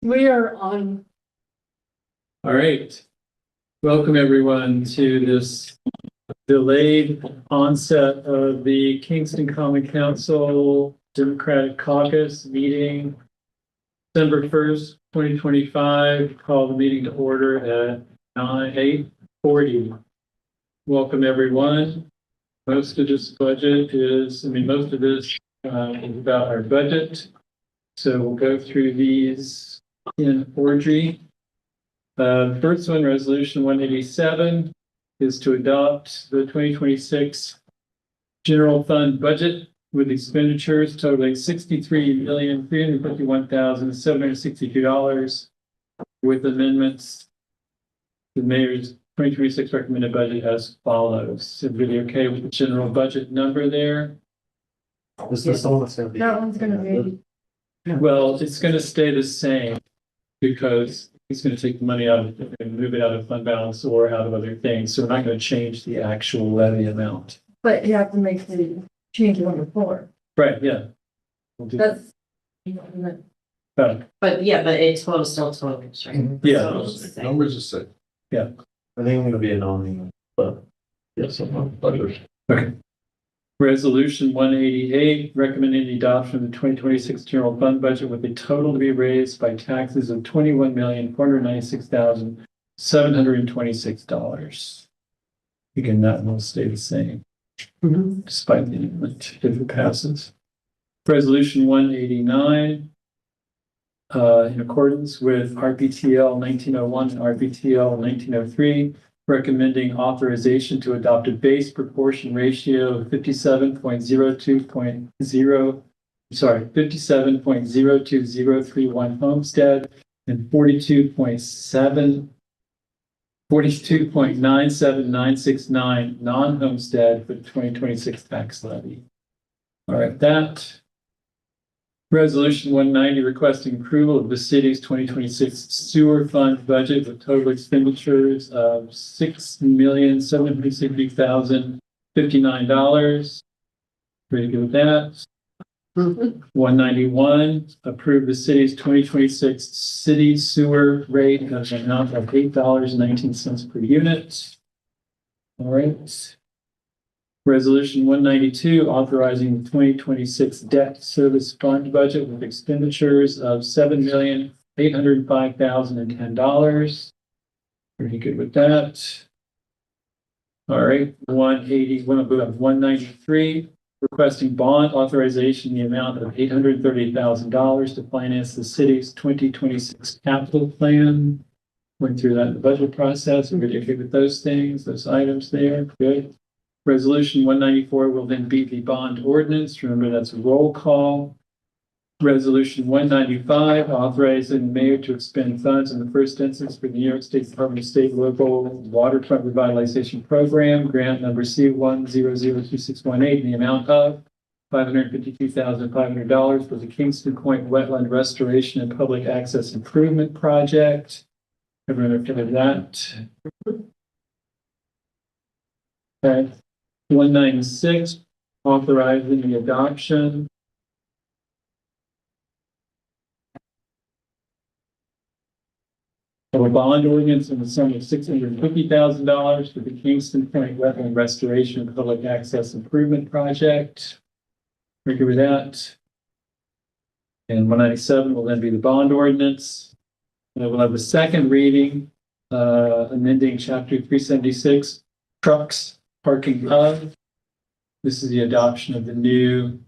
We are on. All right. Welcome everyone to this delayed onset of the Kingston Common Council Democratic Caucus meeting. December 1st, 2025. Call the meeting to order at 8:40. Welcome everyone. Most of this budget is, most of this is about our budget. So we'll go through these in order. First one, resolution 187, is to adopt the 2026 general fund budget with expenditures totaling $63,351,762 with amendments to the mayor's 2026 recommended budget as follows. Everybody okay with the general budget number there? Is this the one that's gonna be? That one's gonna be. Well, it's going to stay the same because he's going to take the money out of it and move it out of fund balance or out of other things. So we're not going to change the actual levy amount. But you have to make the change on the floor. Right, yeah. We'll do That's. that. But yeah, but it totals still totals, right? Yeah. Totals the same. Numbers are set. Yeah. I think I'm gonna be a nominee, but yes, I'm on budget. Okay. Resolution 188, recommending the adoption of the 2026 general fund budget with a total to be raised by taxes of $21,496,726. Again, that will stay the same despite the amendment if it passes. Resolution 189, in accordance with RPTL 1901 and RPTL 1903, recommending authorization to adopt a base proportion ratio of 57.02031 homestead and 42.97969 non-homestead for the 2026 tax levy. All right, that. Resolution 190 requesting approval of the city's 2026 sewer fund budget with total expenditures of $6,760,059. Pretty good with that. 191, approve the city's 2026 city sewer rate of an amount of $8.19 per unit. All right. Resolution 192, authorizing the 2026 debt service fund budget with expenditures of $7,805,010. Pretty good with that. All right, 193, requesting bond authorization in the amount of $830,000 to finance the city's 2026 capital plan. Went through that in the budget process. We're okay with those things, those items there. Good. Resolution 194 will then be the bond ordinance. Remember, that's a roll call. Resolution 195, authorizing the mayor to expend funds in the first instance for the New York State Department of State Local Waterfront Revitalization Program, grant number C1002618, in the amount of $552,500 for the Kingston Point Wetland Restoration and Public Access Improvement Project. Everyone okay with that? Okay. 196, authorizing the adoption of a bond ordinance in the sum of $650,000 for the Kingston Point Wetland Restoration and Public Access Improvement Project. Agree with that. And 197 will then be the bond ordinance. And we'll have the second reading, amending chapter 376, trucks. Parking hub. This is the adoption of the new,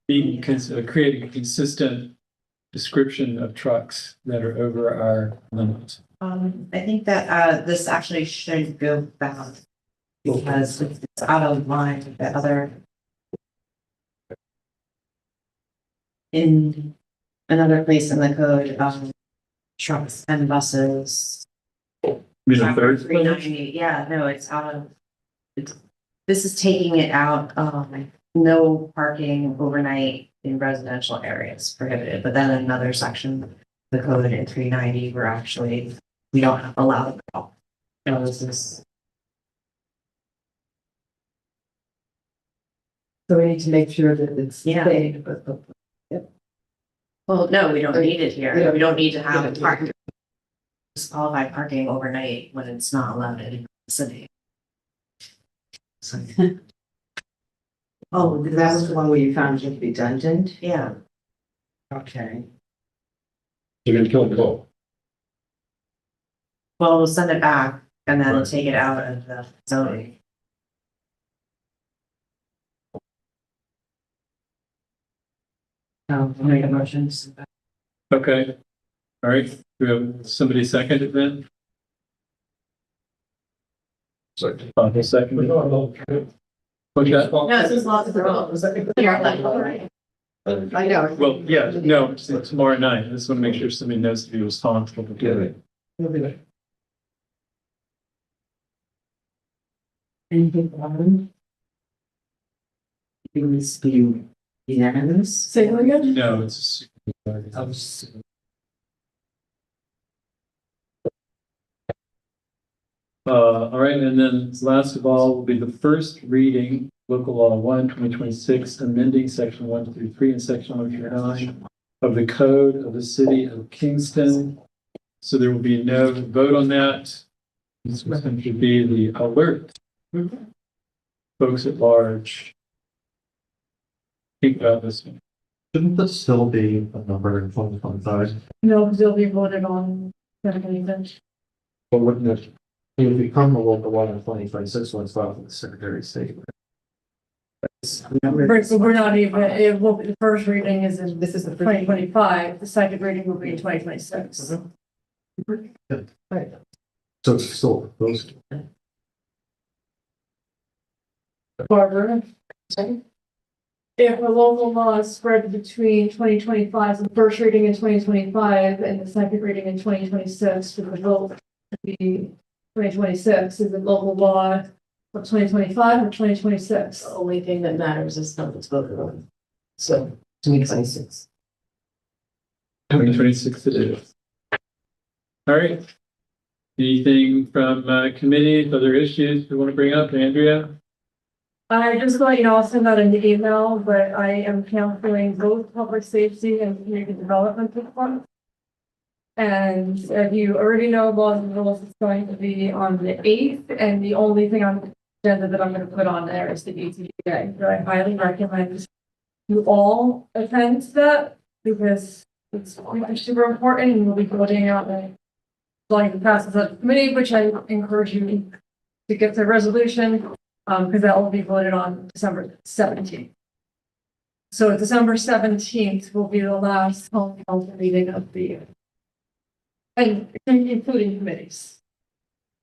creating a consistent description of trucks that are over our limits. I think that this actually should go back because it's out of line with the other. In another place in the code, trucks and buses. Chapter 390, yeah, no, it's out of, this is taking it out, no parking overnight in residential areas prohibited, but then another section, the code in 390, we're actually, we don't allow it at all. So this is. So we need to make sure that it's. Yeah. Stayed, but, yep. Well, no, we don't need it Yeah. here. We don't need to have park. Disqualified parking overnight when it's not allowed in the city. Oh, that was the one where you found it redundant? Yeah, Okay. You're gonna kill them both. well, we'll send it back and then Right. take it out of the zoning. I'll make a motion. Okay. All right, do we have somebody second it then? Second. I'll second it. What's that? No, this is lots of rules. You're like, all right. I know. Well, yeah, no, it's tomorrow night. I just want to make sure somebody knows to be responsible for doing it. Anything on? It needs to be unanimous. Say it again? No, it's. All right, and then last of all will be the first reading, local law 1/2026, amending section 133 and section 139 of the code of the city of Kingston. So there will be no vote on that. This was going to be the alert. Folks at large. Think about this one. Shouldn't this still be a number in 2025? No, because they'll be voted on. Definitely. But wouldn't it become a local law in 2026 when it's filed with the Secretary of State? Right, but we're not even, it will, the first reading is in, this is the 2025, the second reading will be in 2026. So it's still proposed. Barbara? If a local law is spread between 2025, the first reading in 2025 and the second reading in 2026, for the vote to be 2026, is it local law of 2025 or 2026? The only thing that matters is not what's voted on. So, 2026. 2026 it is. All right. Anything from committees, other issues you want to bring up, Andrea? I just thought, I'll send out an email, but I am canceling both public safety and community development this month. And as you already know, laws and rules is going to be on the 8th, and the only thing on the agenda that I'm going to put on there is the ETJ. So I highly recommend you all attend that because it's super important, and we'll be voting out the going to pass as a committee, which I encourage you to get the resolution. Because that will be voted on December 17th. So December 17th will be the last home council meeting of the year. And including committees.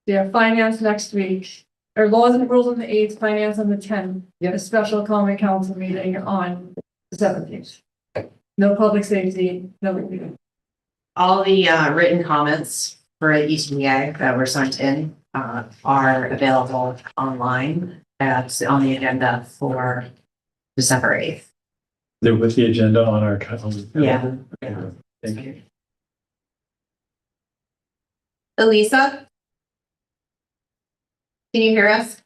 Yeah, finance next week, or laws and rules on the 8th, finance on the 10th. A special common council meeting on the 17th. No public safety, no meeting. All the written comments for ETA that were sent in are available online. That's on the agenda for December 8th. They're with the agenda on our calendar. Yeah. Okay, thank you. Elisa? Can you hear us?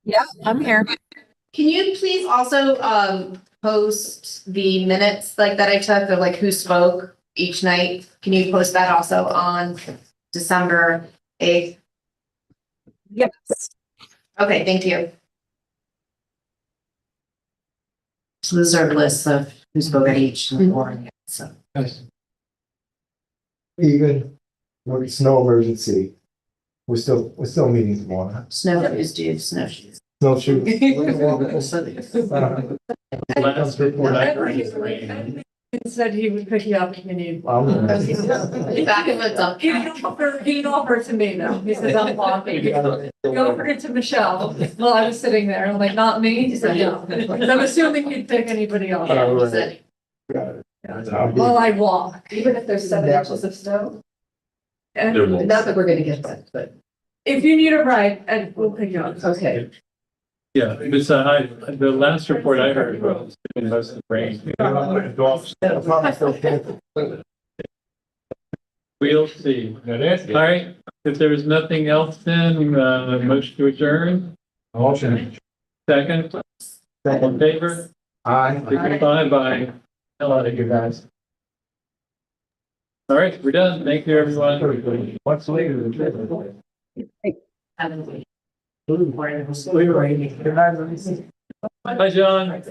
Yeah, I'm here. Can you please also post the minutes like that I took of like who spoke each night? Can you post that also on December 8th? Yes. Okay, thank you. So these are lists of who spoke at each board, so. Even with snow emergency, we're still meeting tomorrow. Snowshoes, dude, snowshoes. Snowshoe. Last report I heard is raining. He said he would pick you up if you need. Back in the dump. He didn't offer it to me though. He says I'm walking. He offered it to Michelle. Well, I was sitting there. I'm like, not me. He said, no. I'm assuming he'd pick anybody else. He said, While I walk. Even if there's 7 inches of snow, And not that we're gonna get that, but, if you need a ride, Ed will pick you up. okay. Yeah, but the last report I heard was most of the rain. We'll see. All right, if there's nothing else then, motion to adjourn, Motion. second, all in favor? Aye. Bye bye. Hello, you guys. All right, we're done. Thank you, everyone. What's later than Bye, John.